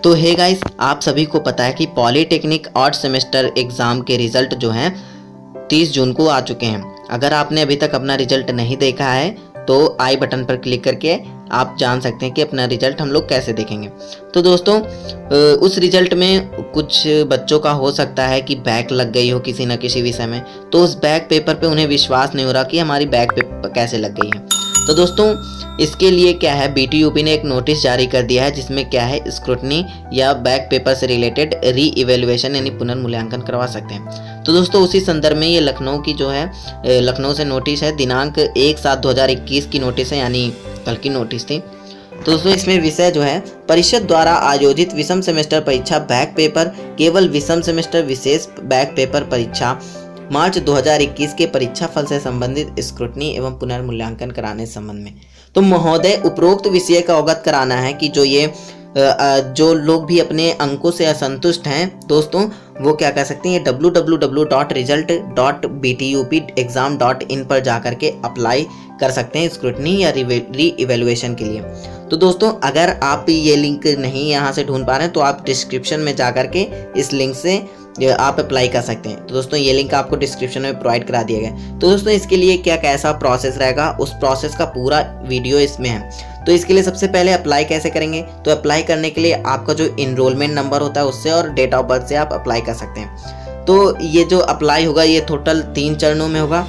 तो hey guys, आप सभी को पता है कि पॉलीटेक्निक आर्ट सेमेस्टर एग्ज़ाम के रिज़ल्ट जो हैं 30 जून को आ चुके हैं। अगर आपने अभी तक अपना रिज़ल्ट नहीं देखा है तो आई बटन पर क्लिक करके आप जान सकते हैं कि अपना रिज़ल्ट हम लोग कैसे देखेंगे। तो दोस्तों, उस रिज़ल्ट में कुछ बच्चों का हो सकता है कि बैक लग गई हो किसी न किसी विषय में, तो उस बैक पेपर पे उन्हें विश्वास नहीं हो रहा कि हमारी बैक पेपर कैसे लग गई है। तो दोस्तों, इसके लिए क्या है, बीटीयूपी ने एक नोटिस जारी कर दिया है जिसमें क्या है, स्क्रूटनी या बैक पेपर से रिलेटेड री इवेल्युएशन यानी पुनर्मूल्यांकन करवा सकते हैं। तो दोस्तों, उसी संदर्भ में ये लखनऊ की जो है, लखनऊ से नोटिस है, दिनांक 1/7/2021 की नोटिस है, यानी कल की नोटिस थी। तो दोस्तों, इसमें विषय जो है, परिषद द्वारा आयोजित विषम सेमेस्टर परीक्षा बैक पेपर केवल विषम सेमेस्टर विशेष बैक पेपर परीक्षा मार्च 2021 के परीक्षा फल से संबंधित स्क्रूटनी एवं पुनर्मूल्यांकन कराने संबंध में। तो महोदय, उपरोक्त विषय का अवगत कराना है कि जो लोग भी अपने अंकों से असंतुष्ट हैं दोस्तों, वो क्या कर सकते हैं, ये www.result.btupexam.in पर जाकर के अप्लाई कर सकते हैं स्क्रूटनी या री इवेल्युएशन के लिए। तो दोस्तों, अगर आप ये लिंक नहीं यहाँ से ढूंढ पा रहे हैं तो आप डिस्क्रिप्शन में जाकर के इस लिंक से आप अप्लाई कर सकते हैं। तो दोस्तों, ये लिंक आपको डिस्क्रिप्शन में प्रोवाइड करा दिया गया है। तो दोस्तों, इसके लिए क्या कैसा प्रोसेस रहेगा, उस प्रोसेस का पूरा वीडियो इसमें है। तो इसके लिए सबसे पहले अप्लाई कैसे करेंगे, तो अप्लाई करने के लिए आपका जो इनरोलमेंट नंबर होता है उससे और डेट ऑफ बर्थ से आप अप्लाई कर सकते हैं। तो ये जो अप्लाई होगा ये टोटल 3 चरणों में होगा।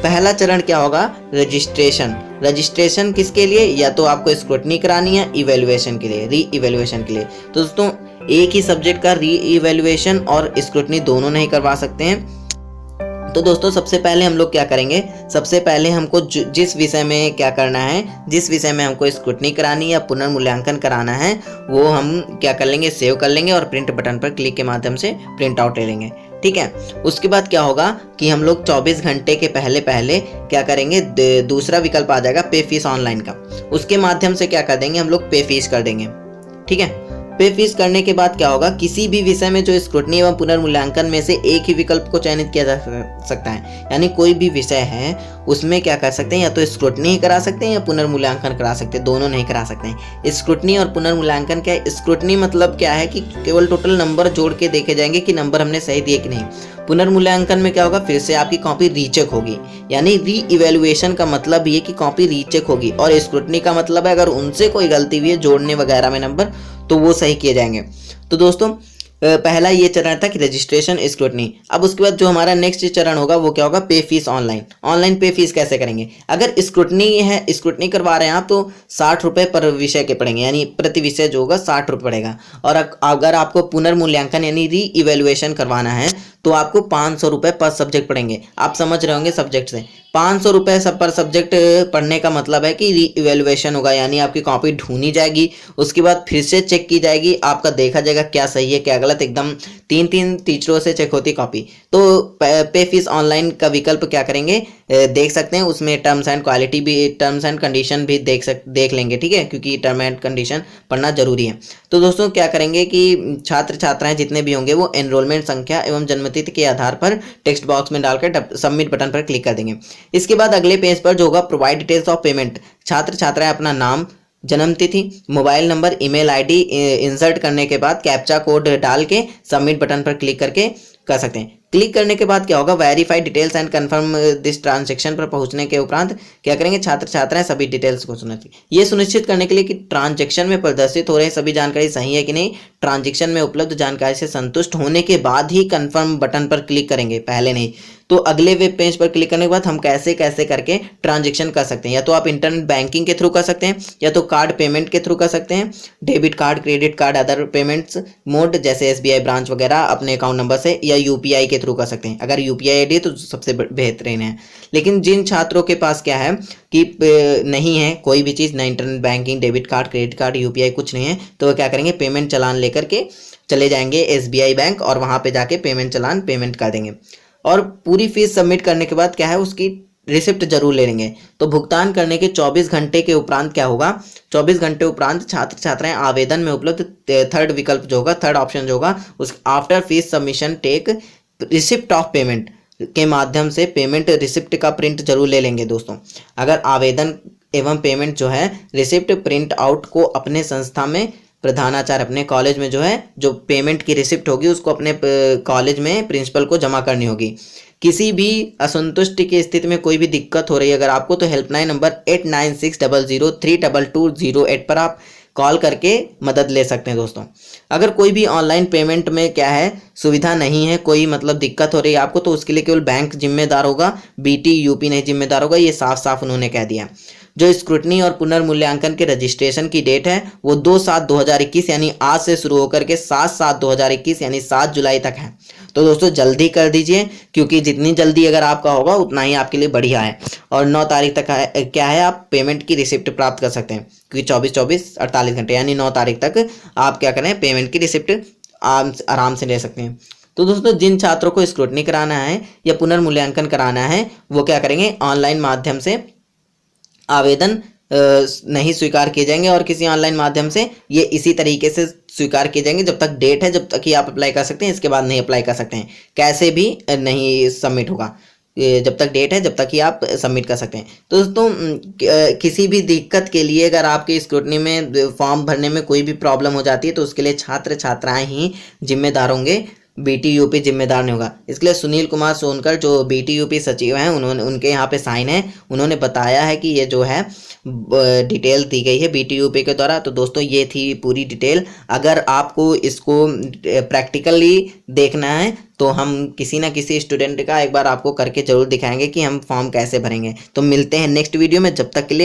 पहला चरण क्या होगा, रजिस्ट्रेशन। रजिस्ट्रेशन किसके लिए, या तो आपको स्क्रूटनी करानी है इवेल्युएशन के लिए, री इवेल्युएशन के लिए। तो दोस्तों, एक ही सब्जेक्ट का री इवेल्युएशन और स्क्रूटनी दोनों नहीं करवा सकते हैं। तो दोस्तों, सबसे पहले हम लोग क्या करेंगे, सबसे पहले हमको जिस विषय में क्या करना है, जिस विषय में हमको स्क्रूटनी करानी या पुनर्मूल्यांकन कराना है, वो हम क्या कर लेंगे, सेव कर लेंगे और प्रिंट बटन पर क्लिक के माध्यम से प्रिंट आउट ले लेंगे। ठीक है। उसके बाद क्या होगा कि हम लोग 24 घंटे के पहले क्या करेंगे, दूसरा विकल्प आ जाएगा पे फीस ऑनलाइन का, उसके माध्यम से क्या कर देंगे, हम लोग पे फीस कर देंगे। ठीक है। पे फीस करने के बाद क्या होगा, किसी भी विषय में जो स्क्रूटनी एवं पुनर्मूल्यांकन में से एक ही विकल्प को चयनित किया जा सकता है। यानी कोई भी विषय है उसमें क्या कर सकते हैं, या तो स्क्रूटनी ही करा सकते हैं या पुनर्मूल्यांकन करा सकते हैं, दोनों नहीं करा सकते हैं। स्क्रूटनी और पुनर्मूल्यांकन क्या है, स्क्रूटनी मतलब क्या है कि केवल टोटल नंबर जोड़ के देखे जाएंगे कि नंबर हमने सही दिए कि नहीं। पुनर्मूल्यांकन में क्या होगा, फिर से आपकी कॉपी रीचेक होगी। यानी री इवेल्युएशन का मतलब ये कि कॉपी रीचेक होगी, और स्क्रूटनी का मतलब है अगर उनसे कोई गलती हुई है जोड़ने वगैरह में नंबर, तो वो सही किए जाएंगे। तो दोस्तों, पहला ये चरण था कि रजिस्ट्रेशन स्क्रूटनी। अब उसके बाद जो हमारा नेक्स्ट चरण होगा वो क्या होगा, पे फीस ऑनलाइन। ऑनलाइन पे फीस कैसे करेंगे, अगर स्क्रूटनी है, स्क्रूटनी करवा रहे हैं आप, तो 60 रुपये पर विषय के पड़ेंगे, यानी प्रति विषय जो होगा 60 रुपये पड़ेगा। और अगर आपको पुनर्मूल्यांकन यानी री इवेल्युएशन करवाना है तो आपको 500 रुपये पर सब्जेक्ट पड़ेंगे। आप समझ रहे होंगे सब्जेक्ट से 500 रुपये सब पर सब्जेक्ट पढ़ने का मतलब है कि री इवेल्युएशन होगा, यानी आपकी कॉपी ढूंढी जाएगी, उसके बाद फिर से चेक की जाएगी, आपका देखा जाएगा क्या सही है क्या गलत, एकदम 3 टीचरों से चेक होती कॉपी। तो पे फीस ऑनलाइन का विकल्प क्या करेंगे, देख सकते हैं, उसमें टर्म्स एंड क्वालिटी भी, टर्म्स एंड कंडीशन भी देख लेंगे। ठीक है, क्योंकि टर्म एंड कंडीशन पढ़ना जरूरी है। तो दोस्तों, क्या करेंगे कि छात्र छात्राएं जितने भी होंगे वो एनरोलमेंट संख्या एवं जन्मतिथि के आधार पर टेक्स्ट बॉक्स में डालकर सबमिट बटन पर क्लिक कर देंगे। इसके बाद अगले पेज पर जो होगा, प्रोवाइड डिटेल्स ऑफ पेमेंट। छात्र छात्राएं अपना नाम, जन्मतिथि, mobile number, email ID insert करने के बाद कैप्चा कोड डाल के सबमिट बटन पर क्लिक करके कर सकते हैं। क्लिक करने के बाद क्या होगा, verify details and confirm this transaction पर पहुंचने के उपरांत क्या करेंगे, छात्र छात्राएं सभी डिटेल्स को ये सुनिश्चित करने के लिए कि ट्रांजेक्शन में प्रदर्शित हो रहे सभी जानकारी सही है कि नहीं, ट्रांजेक्शन में उपलब्ध जानकारी से संतुष्ट होने के बाद ही कंफर्म बटन पर क्लिक करेंगे, पहले नहीं। तो अगले वेब पेज पर क्लिक करने के बाद हम कैसे कैसे करके ट्रांजेक्शन कर सकते हैं, या तो आप इंटरनेट बैंकिंग के थ्रू कर सकते हैं, या तो कार्ड पेमेंट के थ्रू कर सकते हैं, debit card, credit card, other payments mode जैसे SBI ब्रांच वगैरह अपने अकाउंट नंबर से, या UPI के थ्रू कर सकते हैं। अगर UPI ID है तो सबसे बेहतरीन है। लेकिन जिन छात्रों के पास क्या है कि नहीं है कोई भी चीज़, ना internet banking, debit card, credit card, UPI कुछ नहीं है, तो वो क्या करेंगे, पेमेंट चलान लेकर के चले जाएंगे SBI बैंक और वहाँ पे जाके पेमेंट कर देंगे। और पूरी फीस सबमिट करने के बाद क्या है, उसकी रिसिप्ट जरूर ले लेंगे। तो भुगतान करने के 24 घंटे के उपरांत क्या होगा, 24 घंटे उपरांत छात्र छात्राएं आवेदन में उपलब्ध थर्ड विकल्प जो होगा, थर्ड ऑप्शन जो होगा, उस after fees submission take receipt of payment के माध्यम से पेमेंट रिसिप्ट का प्रिंट जरूर ले लेंगे। दोस्तों, अगर आवेदन एवं पेमेंट जो है रिसिप्ट प्रिंट आउट को अपने संस्था में प्रधानाचार्य अपने कॉलेज में जो है जो पेमेंट की रिसिप्ट होगी उसको अपने कॉलेज में प्रिंसिपल को जमा करनी होगी। किसी भी असंतुष्टि की स्थिति में कोई भी दिक्कत हो रही है अगर आपको, तो हेल्पलाइन नंबर 8960032208 पर आप कॉल करके मदद ले सकते हैं दोस्तों। अगर कोई भी ऑनलाइन पेमेंट में क्या है सुविधा नहीं है, कोई मतलब दिक्कत हो रही है आपको, तो उसके लिए केवल बैंक जिम्मेदार होगा, बीटी यूपी नहीं जिम्मेदार होगा। ये साफ साफ उन्होंने कह दिया। जो स्क्रूटनी और पुनर्मूल्यांकन के रजिस्ट्रेशन की डेट है वो 2/7/2021 यानी आज से शुरू होकर के 7/7/2021 यानी 7 जुलाई तक है। तो दोस्तों जल्दी कर दीजिए, क्योंकि जितनी जल्दी अगर आपका होगा उतना ही आपके लिए बढ़िया है। और 9 तारीख तक क्या है आप पेमेंट की रिसिप्ट प्राप्त कर सकते हैं, क्योंकि 24-48 घंटे यानी 9 तारीख तक आप क्या करें पेमेंट की रिसिप्ट आराम से ले सकते हैं। तो दोस्तों जिन छात्रों को स्क्रूटनी कराना है या पुनर्मूल्यांकन कराना है वो क्या करेंगे, ऑनलाइन माध्यम से आवेदन नहीं स्वीकार किए जाएंगे, और किसी ऑनलाइन माध्यम से ये इसी तरीके से स्वीकार किए जाएंगे जब तक डेट है, जब तक ही आप अप्लाई कर सकते हैं, इसके बाद नहीं अप्लाई कर सकते हैं, कैसे भी नहीं सबमिट होगा। जब तक डेट है जब तक ही आप सबमिट कर सकते हैं। तो दोस्तों किसी भी दिक्कत के लिए अगर आपके स्क्रूटनी में फॉर्म भरने में कोई भी प्रॉब्लम हो जाती है तो उसके लिए छात्र छात्राएं ही जिम्मेदार होंगे, बीटी यूपी जिम्मेदार नहीं होगा। इसके लिए सुनील कुमार सोनकर जो बीटी यूपी सचिव हैं उन्होंने उनके यहाँ पे साइन है, उन्होंने बताया है कि ये जो है डिटेल दी गई है बीटी यूपी के द्वारा। तो दोस्तों ये थी पूरी डिटेल। अगर आपको इसको प्रैक्टिकली देखना है तो हम किसी ना किसी स्टूडेंट का एक बार आपको करके ज़रूर दिखाएंगे कि हम फॉर्म कैसे भरेंगे। तो मिलते हैं नेक्स्ट वीडियो में, जब तक के लिए